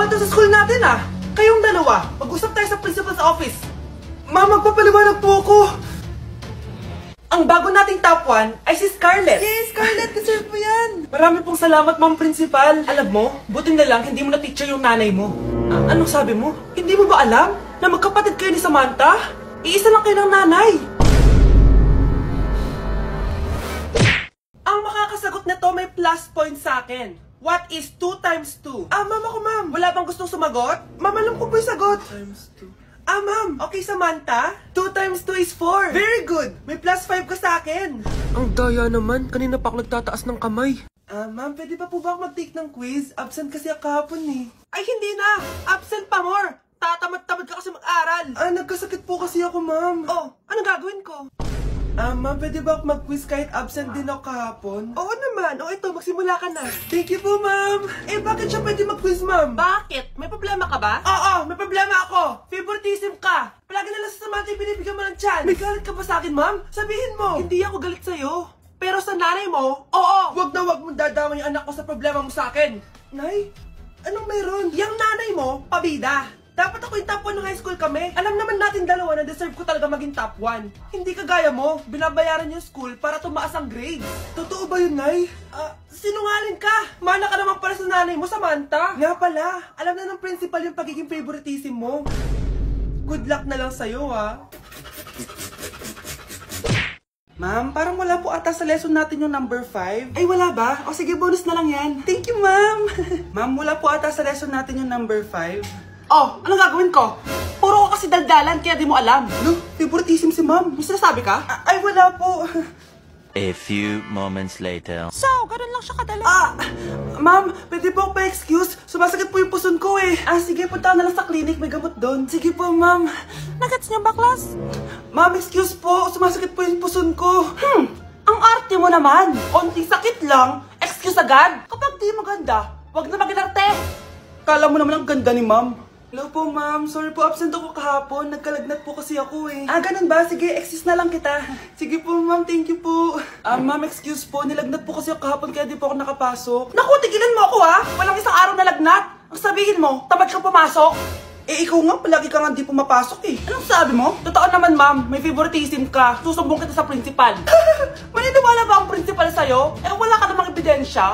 Bawal to sa school natin ah. Kayong dalawa, mag-usap tayo sa principal's office. Ma'am, magpapaliwanag po ako. Ang bago nating top 1 ay si Scarlett. Yes, Scarlett, deserve mo yan. Marami pong salamat, Ma'am Principal. Alam mo, buti na lang hindi mo na-teacher yung nanay mo. Anong sabi mo? Hindi mo ba alam na magkapatid kayo ni Samantha? Iisa lang kayo ng nanay. Ang makakasagot nito may plus point sa akin. What is 2 times 2? Ma'am ako, ma'am. Wala bang gustong sumagot? Ma'am, alam ko po yung sagot. 2 times 2. Ma'am. Okay, Samantha. 2 times 2 is 4. Very good. May plus 5 ka sa akin. Ang daya naman. Kanina pa ako nagtataas ng kamay. Ma'am, pwede pa po ba ako mag-take ng quiz? Absent kasi ako kahapon eh. Ay, hindi na. Absent pa more. Tatamad-tamad ka kasi mag-aral. Nagkasakit po kasi ako, ma'am. Oh, anong gagawin ko? Ma'am, pwede ba ako mag-quiz kahit absent din ako kahapon? Oo naman. O ito, magsimula ka na. Thank you po, ma'am. Bakit siya pwede mag-quiz, ma'am? Bakit? May problema ka ba? Oo, may problema ako. Favoritism ka. Palagi na lang sa Samantha yung binibigyan mo ng chance. May galit ka ba sa akin, ma'am? Sabihin mo. Hindi ako galit sa'yo. Pero sa nanay mo, oo. Wag na wag mong dadama yung anak ko sa problema mo sa akin. Nay, anong meron? Yang nanay mo, pabida. Dapat ako yung top 1 ng high school kami. Alam naman natin dalawa na deserve ko talaga maging top 1. Hindi kagaya mo, binabayaran yung school para tumaas ang grade. Totoo ba yun, Nay? Sinungaling ka! Mana ka naman pala sa nanay mo, Samantha. Nga pala, alam na ng principal yung pagiging favoritism mo. Good luck na lang sa'yo, ha? Ma'am, parang wala po ata sa lesson natin yung number 5. Ay, wala ba? O sige, bonus na lang yan. Thank you, ma'am. Ma'am, wala po ata sa lesson natin yung number 5. Oh, anong gagawin ko? Puro ko kasi daldalan, kaya di mo alam. No, favoritism si ma'am. May sinasabi ka? Ay, wala po. A few moments later. So, ganun lang siya kadali. Ma'am, pwede po ako pa-excuse? Sumasakit po yung puson ko eh. Sige, punta na lang sa clinic. May gamot doon. Sige po, ma'am. Nagets niyo ba, class? Ma'am, excuse po. Sumasakit po yung puson ko. Ang arte mo naman. Konting sakit lang. Excuse agad. Kapag di maganda, wag na mag-inarte. Kala mo naman ang ganda ni ma'am. Hello po, ma'am. Sorry po, absent ako kahapon. Nagkalagnat po kasi ako eh. Ganun ba? Sige, excuse na lang kita. Sige po, ma'am. Thank you po. Ma'am, excuse po. Nilagnat po kasi ako kahapon kaya di po ako nakapasok. Naku, tigilan mo ako ha. Walang isang araw na lagnat. Ang sabihin mo, tamad kang pumasok. Ikaw nga, palagi ka nga di pumapasok eh. Anong sabi mo? Totoo naman, ma'am. May favoritism ka. Susumbong kita sa principal. Maniniwala ba ang principal sa'yo? Wala ka namang ebidensya.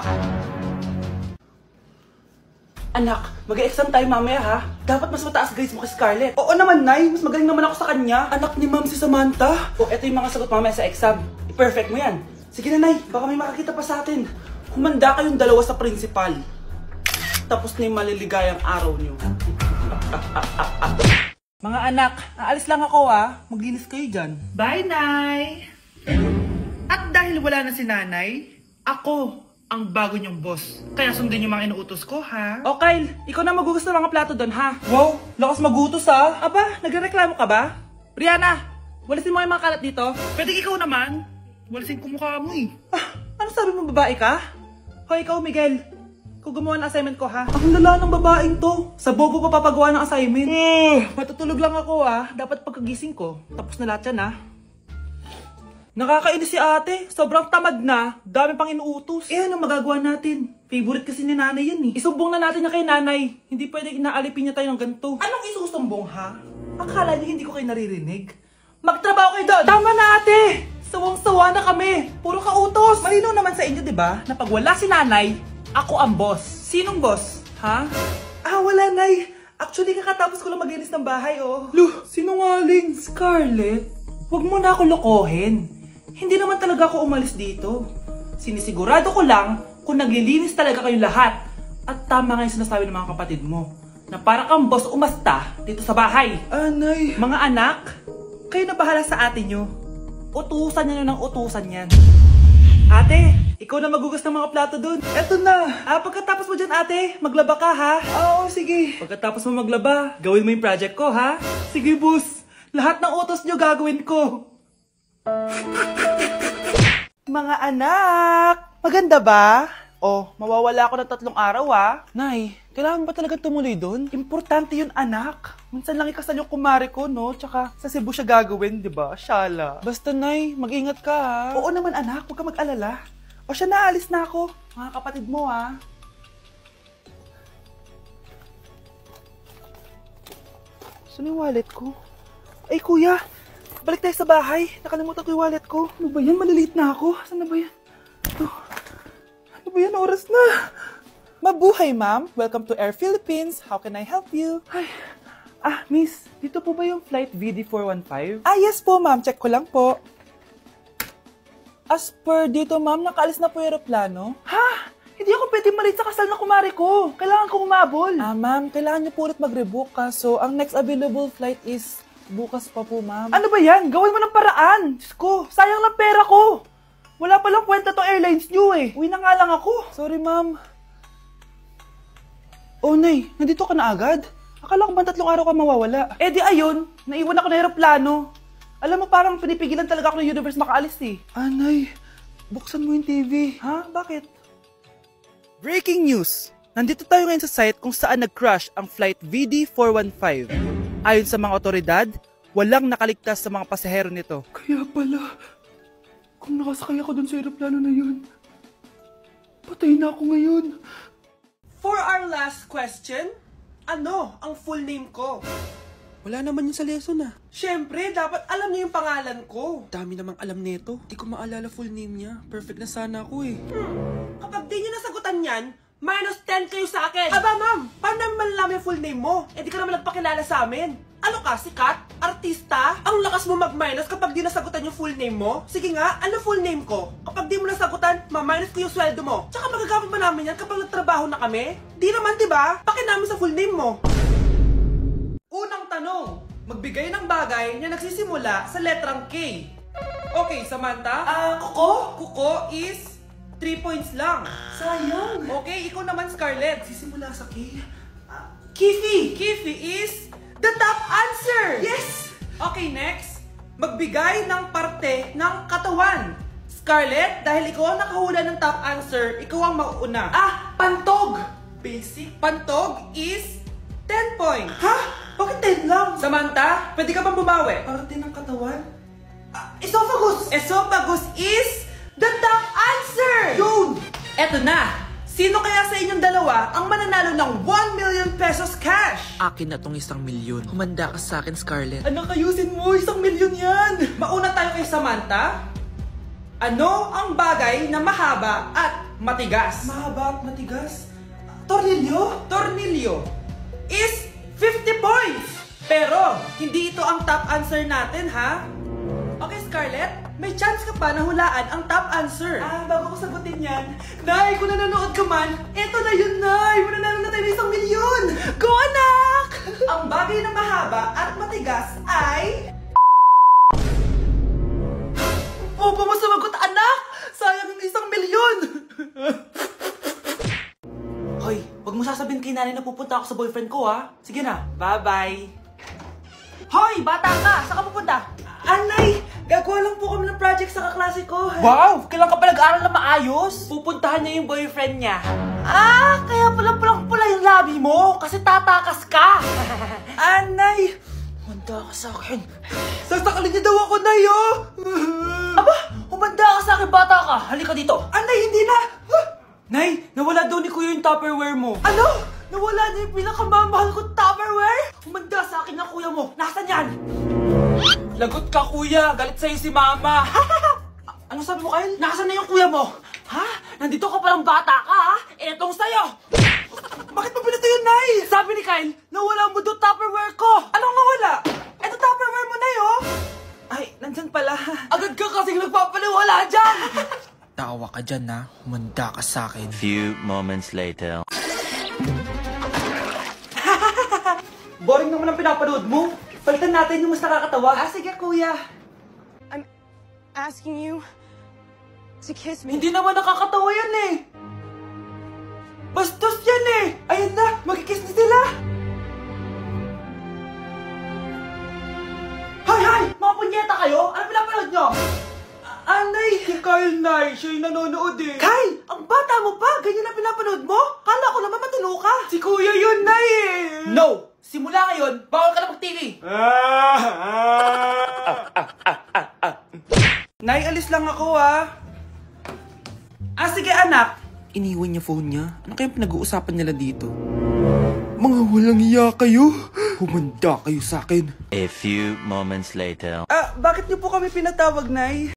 Anak, mag-e-exam tayo mamaya ha. Dapat mas mataas grades mo kay Scarlett. Oo naman, Nay. Mas magaling naman ako sa kanya. Anak ni ma'am si Samantha. Eto yung mga sagot mamaya sa exam. I-perfect mo yan. Sige na, Nay. Baka may makakita pa sa atin. Humanda kayong dalawa sa principal. Tapos na yung maliligayang araw niyo. Mga anak, aalis lang ako ha. Maglinis kayo dyan. Bye, Nay! At dahil wala na si Nanay, ako ang bago niyong boss. Kaya sundin yung mga inuutos ko, ha? O Kyle, ikaw na magugas ng mga plato doon ha. Wow, lakas magutos ha. Aba, nagreklamo ka ba? Brianna, walisin mo yung mga kalat dito. Pwede ikaw naman. Walisin ko mukha mo eh. Ano sabi mo, babae ka? Hoy, ikaw Miguel. Ikaw gumawa ng assignment ko ha. Ang lala ng babaeng to. Sa bobo pa papagawa ng assignment. Matutulog lang ako ha. Dapat pagkagising ko, tapos na lahat yan ha. Nakakainis si ate. Sobrang tamad na. Dami pang inuutos. Ano magagawa natin? Favorite kasi ni nanay yan eh. Isumbong na natin niya kay nanay. Hindi pwede inaalipin niya tayo ng ganito. Anong isusumbong ha? Akala niyo hindi ko kayo naririnig? Magtrabaho kayo doon! Tama na ate! Sawang-sawa na kami. Puro kautos. Malinaw naman sa inyo, di ba? Na pag wala si nanay, ako ang boss. Sinong boss? Ha? Wala nay. Actually, kakatapos ko lang maglinis ng bahay, oh. Luh, sinungaling. Scarlett, huwag mo na ako lokohin. Hindi naman talaga ako umalis dito. Sinisigurado ko lang kung naglilinis talaga kayo lahat. At tama nga yung sinasabi ng mga kapatid mo. Na para kang boss umasta dito sa bahay. Anay. Mga anak, kayo na bahala sa ate nyo. Utusan nyo ng utusan yan. Ate, ikaw na magugas ng mga plato dun. Eto na. Pagkatapos mo dyan ate, maglaba ka ha? Oo, sige. Pagkatapos mo maglaba, gawin mo yung project ko ha? Sige boss. Lahat ng utos nyo gagawin ko. Mga anak, maganda ba? Mawawala ako ng 3 araw ah. Nay, kailangan ba talaga tumuloy doon? Importante yun anak. Minsan lang ikasal yung kumare ko no, tsaka sa Cebu siya gagawin, di ba? Shala. Basta Nay, mag-ingat ka ha. Oo naman anak, huwag ka mag-alala. Siya, naalis na ako. Mga kapatid mo ha. Saan yung wallet ko? Ay, kuya! Balik tayo sa bahay. Nakalimutan ko yung wallet ko. Ano ba yan? Maliliit na ako. Saan na ba yan? Ito. Ano ba yan? Oras na. Mabuhay, ma'am. Welcome to Air Philippines. How can I help you? Ay. Miss. Dito po ba yung flight VD415? Yes po, ma'am. Check ko lang po. As per dito, ma'am, nakaalis na po yung aeroplano. Ha? Hindi ako pwede malit sa kasal na kumari ko. Kailangan ko umabol. Ma'am, kailangan niyo po ulit mag-rebook ka. So, ang next available flight is bukas pa po, ma'am. Ano ba yan? Gawin mo ng paraan. Diyos ko, sayang lang pera ko. Wala palang kwenta to airlines niyo eh. Uwi na nga lang ako. Sorry, ma'am. Oh, Nay, nandito ka na agad? Akala ko ba 3 araw ka mawawala? Eh di ayun, naiwan ako ng aeroplano. Alam mo, parang pinipigilan talaga ako ng universe makaalis eh. Nay, buksan mo yung TV. Ha? Bakit? Breaking news! Nandito tayo ngayon sa site kung saan nag-crash ang flight VD415. Ayon sa mga otoridad, walang nakaligtas sa mga pasahero nito. Kaya pala, kung nakasakay ako dun sa aeroplano na yun, patay na ako ngayon. For our last question, ano ang full name ko? Wala naman yun sa lesson Siyempre, dapat alam niyo yung pangalan ko. Dami namang alam nito. Di ko maalala full name niya. Perfect na sana ako eh. Kapag di niyo nasagutan yan, minus 10 kayo sa akin. Aba, ma'am, paano namin malalaman yung full name mo? Eh, di ka naman nagpakilala sa amin. Ano ka, sikat? Artista? Ang lakas mo mag-minus kapag di nasagutan yung full name mo? Sige nga, ano full name ko? Kapag di mo nasagutan, ma-minus ko yung sweldo mo. Tsaka magagamit ba namin yan kapag nagtrabaho na kami? Di naman, di ba? Pakin namin sa full name mo. Unang tanong, magbigay ng bagay na nagsisimula sa letrang K. Okay, Samantha? Kuko? Kuko is 3 points lang. Sayang. Okay, ikaw naman, Scarlett. Sisimula sa K. Kifi! Kifi is the top answer! Yes! Okay, next. Magbigay ng parte ng katawan. Scarlett, dahil ikaw ang nakahula ng top answer, ikaw ang mauuna. Pantog! Basic. Pantog is 10 points. Ha? Bakit 10 lang? Samantha, pwede ka bang bumawi? Parte ng katawan? Esophagus! Esophagus is the top answer! Yun! Eto na! Sino kaya sa inyong dalawa ang mananalo ng 1 million pesos cash? Akin na tong 1 milyon. Humanda ka sa akin, Scarlett. Anak, ayusin mo! 1 milyon yan! Mauna tayo kay Samantha. Ano ang bagay na mahaba at matigas? Mahaba at matigas? Tornilyo? Tornilyo is 50 points! Pero, hindi ito ang top answer natin, ha? Okay, Scarlett, may chance ka pa na hulaan ang top answer. Bago ko sagutin yan, Nay, kung nanonood ka man, eto na yun, Nay! Mananalo na tayo ng 1 milyon! Go, anak! Ang bagay na mahaba at matigas ay... Opo mo sumagot, anak! Sayang yung 1 milyon! Hoy, wag mo sasabihin kay nanay na pupunta ako sa boyfriend ko, ha? Sige na, bye-bye. Hoy, bata ka! Saan ka pupunta? Anay! Gagawa lang po kami ng project sa kaklase ko. Wow! Kailan ka pa nag-aaral na maayos? Pupuntahan niya yung boyfriend niya. Kaya pala pulang-pula yung labi mo kasi tatakas ka. Anay! Humanda ka sa akin. Sasakalin niya daw ako, Nay, oh! Aba, humanda ka sa akin, bata ka. Halika dito. Anay, hindi na! Nay, nawala daw ni Kuya yung Tupperware mo. Ano? Nawala na yung pinakamamahal kong Tupperware? Humanda sa akin ng kuya mo. Nasaan yan? Lagot ka, Kuya. Galit sa'yo si Mama. Ano sabi mo, Kyle? Nasaan na yung kuya mo? Ha? Nandito ka palang bata ka, ha? Etong sa'yo! Bakit mo pinito yun, Nay? Sabi ni Kyle, nawala mo doon Tupperware ko! Anong nawala? Eto Tupperware mo, Nay, oh! Ay, nandyan pala. Agad ka kasing nagpapaliwala dyan! Tawa ka dyan, ha? Humanda ka sa akin. Few moments later. Boring naman ang pinapanood mo. Palitan natin yung mas nakakatawa. Sige, kuya. I'm asking you to kiss me. Hindi naman nakakatawa yan eh. Bastos yan eh. Ayun na, magkikiss na sila. Hay! Mga punyeta kayo? Ano pinapanood nyo? Anay! Si Kyle, Nay. Siya yung nanonood eh. Kyle! Ang bata mo pa! Ganyan na pinapanood mo? Kala ko naman matino ka. Si kuya yun, Nay eh. No! Simula ngayon, bawal ka na mag-TV. Nay, alis lang ako sige anak. Iniwan niya phone niya. Ano kayang pinag-uusapan nila dito? Mga walang iya kayo. Humanda kayo sa akin. A few moments later. Bakit niyo po kami pinatawag, Nay?